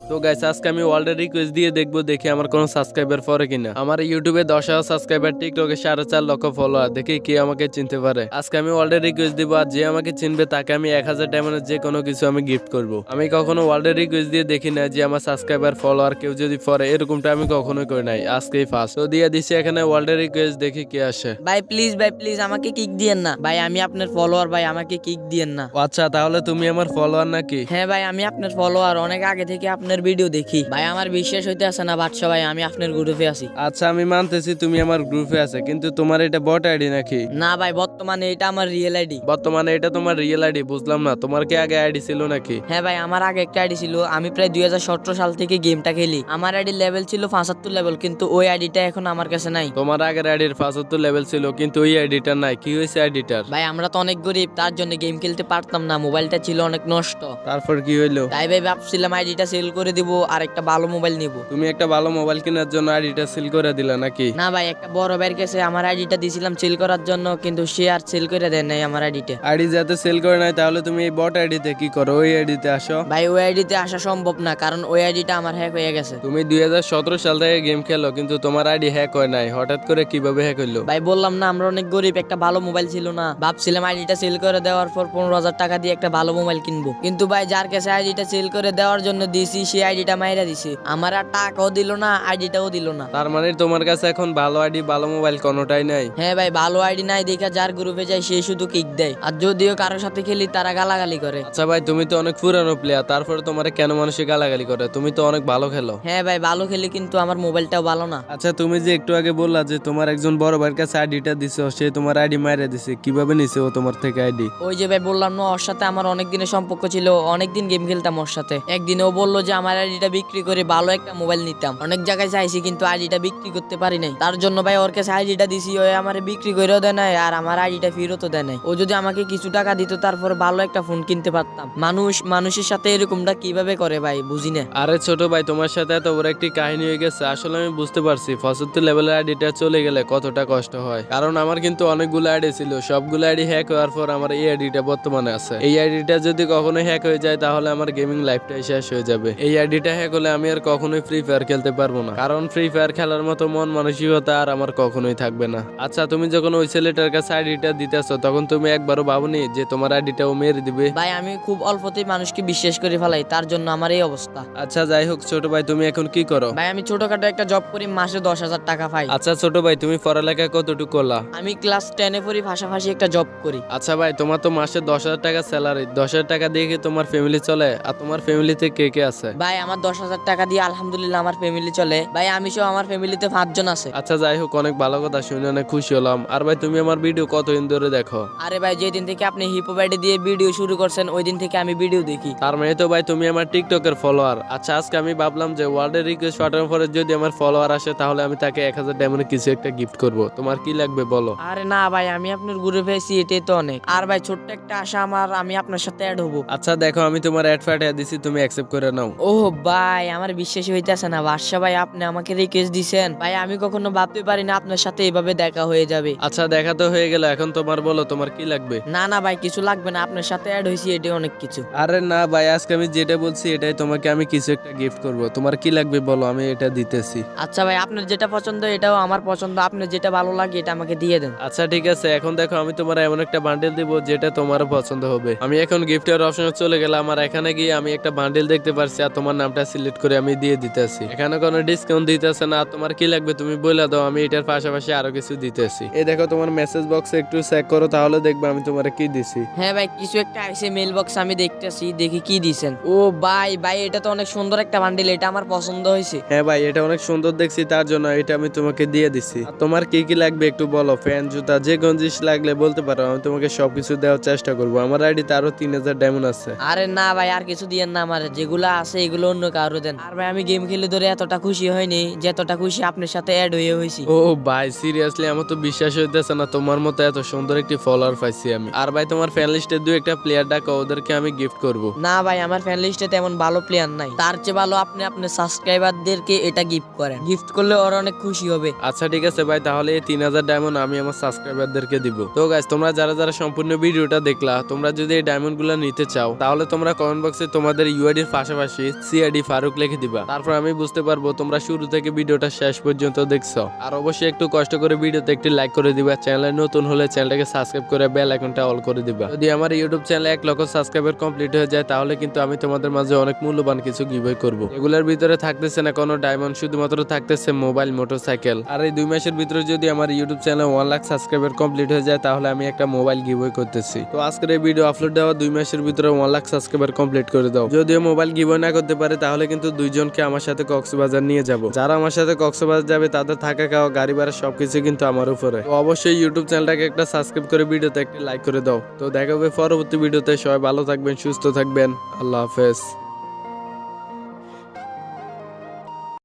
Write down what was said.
তো গাইস আজকে আমি ওয়ার্ল্ডের রিকোয়েস্ট দিয়ে দেখবো দেখি আমার কোনো সাবস্ক্রাইবার পরে কিনা। আমার ইউটিউবে 10,000 সাবস্ক্রাইবার, টিকটকে 4.5 লক্ষ ফলোয়ার, দেখি কে আমাকে চিনতে পারে। আজকে আমি ওয়ার্ল্ডের রিকোয়েস্ট দিব, আর যে আমাকে চিনবে তাকে আমি 1000 ডায়মন্ডের যে কোনো কিছু আমি গিফট করব। আমি কখনো ওয়ার্ল্ডের রিকোয়েস্ট দিয়ে দেখি না যে আমার সাবস্ক্রাইবার ফলোয়ার কেউ যদি পরে, এরকমটা আমি কখনোই করি নাই, আজকেই ফার্স্ট। তো দিয়ে দিছি এখানে ওয়ার্ল্ডের রিকোয়েস্ট, দেখি কে আসে। ভাই প্লিজ আমাকে কিক দিয়েন না ভাই, আমি আপনার ফলোয়ার ভাই, আমাকে কিক দিয়েন না। ও আচ্ছা, তাহলে তুমি আমার ফলোয়ার নাকি? হ্যাঁ ভাই, আমি আপনার ফলোয়ার, অনেক আগে থেকে আপনার ভিডিও দেখি ভাই, আমার বিশ্বাস হইতে আছে না বাদশা ভাই, আমি আপনার গ্রুপে আছি। আচ্ছা আমি মানতেছি তুমি আমার গ্রুপে আছে, কিন্তু তোমার এটা বট আইডি নাকি? না ভাই, বর্তমানে এটা আমার রিয়েল আইডি। বর্তমানে এটা তোমার রিয়েল আইডি? বুঝলাম না, তোমার কি আগে আইডি ছিল নাকি? হ্যাঁ ভাই, আমার আগে একটা আইডি ছিল, আমি প্রায় 2017 সাল থেকে গেমটা খেলি। আমার আইডি লেভেল ছিল 75 লেভেল, কিন্তু ওই আইডিটা এখন আমার কাছে নাই। তোমার আগের আইডির 75 লেভেল ছিল, কিন্তু ওই আইডিটা নাই, কি হয়েছে আইডিটার? ভাই আমরা তো অনেক গরিব, তার জন্য গেম খেলতে পারতাম না, মোবাইলটা ছিল অনেক নষ্ট। তারপর কি হইলো? তাই ভাই ভাবছিলাম আইডিটা সেল করে দিব আর একটা ভালো মোবাইল নিব। তুমি একটা ভালো মোবাইল কেনার জন্য আইডিটা সিল করে দিলা নাকি? না ভাই, একটা বড় ভাইয়ের কাছে আমার আইডিটা দিছিলাম সেল করার জন্য, কিন্তু সে আর সেল করে দেন নাই আমার আইডিটা। আইডি যাতে সেল করে নাই, তাহলে তুমি এই বট আইডিতে কি করো? ওই আইডিতে আসো। ভাই ওই আইডিতে আসা সম্ভব না, কারণ ওই আইডিটা আমার হ্যাক হয়ে গেছে। তুমি 2017 সাল থেকে গেম খেলো, কিন্তু তোমার আইডি হ্যাক হয় নাই, হঠাৎ করে কিভাবে হ্যাক হইলো? ভাই বললাম না, আমরা অনেক গরিব, একটা ভালো মোবাইল ছিল না, ভাবছিলাম আইডিটা সেল করে দেওয়ার পর 15,000 টাকা দিয়ে একটা ভালো মোবাইল কিনবো, কিন্তু ভাই যার কাছে আইডিটা সেল করে দেওয়ার জন্য দিছি, সে আইডিটা মাইরা দিছে, আমার আর টাকাও দিল না, আইডিটাও দিল না। তার মানে তোমার কাছে এখন ভালো আইডি ভালো মোবাইল কোনোটাই নাই? হ্যাঁ ভাই, ভালো আইডি নাই দেখা যার গ্রুপে যায় সে শুধু কিক দেয়, আর যদিও কারোর সাথে খেলি তারা গালাগালি করে। আচ্ছা ভাই, তুমি তো অনেক পুরানো প্লেয়ার, তারপরে তোমার কেন মানুষে গালাগালি করে? তুমি তো অনেক ভালো খেলো। হ্যাঁ ভাই ভালো খেলি, কিন্তু আমার মোবাইলটাও ভালো না। আচ্ছা তুমি যে একটু আগে বললা যে তোমার একজন বড় ভাইয়ের কাছে আইডিটা দিছো, সে তোমার আইডি মাইরে দিছে, কিভাবে নিছে ও তোমার থেকে আইডি? ওই যে ভাই বললাম না, ওর সাথে আমার অনেক দিনের সম্পর্ক ছিল, অনেকদিন গেম খেলতাম ওর সাথে। একদিন ও বললো যে আমার আইডিটা বিক্রি করে ভালো একটা মোবাইল নিতাম, অনেক জায়গায় চাইছি কিন্তু আইডিটা বিক্রি করতে পারি নাই, তার জন্য ভাই ওর কাছে আইডিটা দিছি, ও আমার বিক্রি করেও দেয় নাই আর আমার আইডিটা ফেরতও দেয় নাই। ও যদি আমাকে কিছু টাকা দিত তারপর ভালো একটা ফোন কিনতে পারতাম। মানুষের সাথে এরকমটা কিভাবে করে ভাই, বুঝি না। আরে ছোট ভাই, তোমার সাথে এত বড় একটি কাহিনী হয়ে গেছে, আসলে আমি বুঝতে পারছি 75 লেভেলের আইডিটা চলে গেলে কতটা কষ্ট হয়। কারণ আমার কিন্তু অনেকগুলো আইডি ছিল, সবগুলো আইডি হ্যাক হওয়ার পর আমার এই আইডিটা বর্তমানে আছে। এই আইডিটা যদি কখনো হ্যাক হয়ে যায় তাহলে আমার গেমিং লাইফটাই শেষ হয়ে যাবে। এই আইডিটা হ্যাক হলে আমি আর কখনোই ফ্রি ফায়ার খেলতে পারবো না, কারণ ফ্রি ফায়ার খেলার মতো মন মানসিকতা আর আমার কখনোই থাকবে না। আচ্ছা তুমি যখন ওই ছেলেটার কাছে আইডিটা দিতেছো, তখন তুমি একবারও ভাবনি যে তোমার আইডিটা ও মেরে দিবে? ভাই আমি খুব অল্পতেই মানুষকে বিশ্বাস করে ফেলাই, তার জন্য আমার এই অবস্থা। আচ্ছা যাই হোক ছোট ভাই, তুমি এখন কি করো? ভাই আমি ছোটখাটো একটা জব করি, মাসে 10,000 টাকা পাই। আচ্ছা ছোট ভাই, তুমি পড়ালেখা কতটুকু করলা? আমি ক্লাস 10-এ পড়ি, পাশাপাশি একটা জব করি। আচ্ছা ভাই, তোমার তো মাসে 10,000 টাকা স্যালারি, 10,000 টাকা দিয়ে কি তোমার ফ্যামিলি চলে? আর তোমার ফ্যামিলিতে কে কে আছে? ভাই আমার 10,000 টাকা দিয়ে আলহামদুলিল্লাহ আমার ফ্যামিলি চলে। ভাই আমি সহ আমার ফ্যামিলিতে 5 জন আছে। আচ্ছা যাই হোক, অনেক ভালো কথা শুনে অনেক খুশি হলাম। আর ভাই তুমি আমার ভিডিও কতদিন ধরে দেখো? আরে ভাই, যেদিন থেকে আপনি হিপোপ্যাডি দিয়ে ভিডিও শুরু করছেন ওই দিন থেকে আমি ভিডিও দেখি। তার মানে তো ভাই তুমি আমার টিকটকের ফলোয়ার। আচ্ছা আজকে আমি ভাবলাম যে ওয়ার্ল্ডের রিকোয়েস্ট পাঠানোর পরে যদি আমার ফলোয়ার আসে, তাহলে আমি তাকে 1000 ডায়মন্ডের কিছু একটা গিফট করব। তোমার কি লাগবে বলো? আরে না ভাই, আমি আপনার গ্রুপে আছি, এটাই তো অনেক। আর ভাই ছোট্ট একটা আশা আমার, আমি আপনার সাথে অ্যাড হবো। আচ্ছা দেখো, আমি তোমার অ্যাড ফাটিয়ে দিছি, তুমি অ্যাকসেপ্ট করে নাও। ও ভাই, আমার বিশ্বাসই হইতেছে না বাদশা ভাই, আপনি আমাকে রিকোয়েস্ট দিছেন ভাই, আমি কখনো ভাবতে পারি না আপনার সাথে এভাবে দেখা হয়ে যাবে। আচ্ছা দেখা তো হয়ে গেল, এখন তোমার বলো তোমার কি লাগবে? না না ভাই, কিছু লাগবে না, আপনার সাথে অ্যাড হয়েছি, এটাই অনেক কিছু। আরে না ভাই, আজকে আমি যেটা বলছি এটাই তোমাকে আমি কিছু একটা গিফট করব। তোমার কি লাগবে বলো, আমি এটা দিতেছি। আচ্ছা ভাই, আপনার যেটা পছন্দ এটাও আমার পছন্দ, আপনার যেটা ভালো লাগে এটা আমাকে দিয়ে দেন। আচ্ছা ঠিক আছে, এখন দেখো আমি তোমার এমন একটা বান্ডেল দিব যেটা তোমারও পছন্দ হবে। আমি এখন গিফটের অপশনে চলে গেলাম, আর এখানে গিয়ে আমি একটা বান্ডেল দেখতে পারছি, আর তোমার নামটা সিলেক্ট করে আমি দিয়ে দিতেছি। এখানে কোনো ডিসকাউন্ট দিতেছে না, তোমার কি লাগবে তুমি বলে দাও, আমি এটার পাশাপাশি আরো কিছু দিতেছি। এই দেখো তোমার মেসেজ বক্সে একটু চেক করো, তাহলে দেখবে আমি তোমার কি দিছি। হ্যাঁ ভাই, কিছু একটা আইসে মেল বক্স, আমি দেখতেছি, দেখি কি দিছেন। ও ভাই ভাই, এটা তো অনেক সুন্দর একটা বান্ডিল, এটা আমার পছন্দ হয়েছে। হ্যাঁ ভাই, এটা অনেক সুন্দর দেখছি, তার জন্য এটা আমি তোমাকে দিয়ে দিছি। আর তোমার কি কি লাগবে একটু বলো, ফ্যান জুতা যে কোন জিনিস লাগলে বলতে পারো, আমি তোমাকে সবকিছু দেওয়ার চেষ্টা করবো। আমার আইডিতে আরো 3000 ডায়মন্ড আছে। আরে না ভাই, আর কিছু দিয়েন না, আমার যেগুলো আছে এগুলো অন্য কারো দেন। আর ভাই আমি গেম খেলে ধরে এতটা খুশি হয়নি যতটা খুশি আপনার সাথে অ্যাড হয়েছি। ও ভাই সিরিয়াসলি, আমার তো বিশ্বাস হইতেছে না তোমার মতো এত সুন্দর একটি ফলোয়ার পাইছি আমি। আর ভাই তোমার ফ্যান লিস্টে দুই একটা প্লেয়ার ডাকো, ওদেরকে আমি গিফট করব। না ভাই, আমার ফ্যান লিস্টে তেমন ভালো প্লেয়ার নাই, তার চেয়ে ভালো আপনি আপনার সাবস্ক্রাইবারদেরকে এটা গিফট করেন, গিফট করলে ওরা অনেক খুশি হবে। আচ্ছা ঠিক আছে ভাই, তাহলে এই 3000 ডায়মন্ড আমি আমার সাবস্ক্রাইবারদেরকে দিব। তো গাইস, তোমরা যারা যারা সম্পূর্ণ ভিডিওটা দেখলা, তোমরা যদি এই ডায়মন্ড গুলো নিতে চাও, তাহলে তোমরা কমেন্ট বক্সে তোমাদের ইউআইডির পাশাপাশি সিআইডি ফারুক লিখে দিবা। তারপর আমি বুঝতে পারবো তোমরা শুরু থেকে ভিডিওটা শেষ পর্যন্ত দেখছো। আর অবশ্যই একটু কষ্ট করে ভিডিওতে একটি লাইক করে দিবা। চ্যানেলে নতুন হলে চ্যানেলটাকে সাবস্ক্রাইব করে বেল আইকনটা অল করে দিবা। যদি আমার ইউটিউব চ্যানেলে 1 লক্ষ সাবস্ক্রাইবার কমপ্লিট হয়ে যায় তাহলে কিন্তু আমি তোমাদের মাঝে অনেক মূল্যবান কিছু গিভওয়ে করব। এগুলোর ভিতরে থাকতেছে না কোনো ডায়মন্ড, শুধুমাত্র থাকতেছে মোবাইল, মোটরসাইকেল। আর এই 2 মাসের ভিতরে যদি আমার ইউটিউব চ্যানেলে 1 লাখ সাবস্ক্রাইবার কমপ্লিট হয়ে যায় তাহলে আমি একটা মোবাইল গিভওয়ে করতেছি। তো আজকের এই ভিডিও আপলোড দেওয়া 2 মাসের ভিতরে 1 লাখ সাবস্ক্রাইবার কমপ্লিট করে দাও। যদিও মোবাইল গিভওয়ে না করতে পারে তাহলে কিন্তু 2 জনকে আমার সাথে কক্সবাজার নিয়ে যাব। যারা আমার সাথে কক্সবাজার যাবে তাদের থাকা খাওয়া গাড়ি ভাড়া সবকিছু কিন্তু আমার উপরে। তো অবশ্যই ইউটিউব চ্যানেলটাকে একটা সাবস্ক্রাইব করে ভিডিওতে একটা লাইক করে দাও। তো দেখা হবে পরবর্তী ভিডিওতে। সবাই ভালো থাকবেন, সুস্থ থাকবেন। আল্লাহ হাফেজ।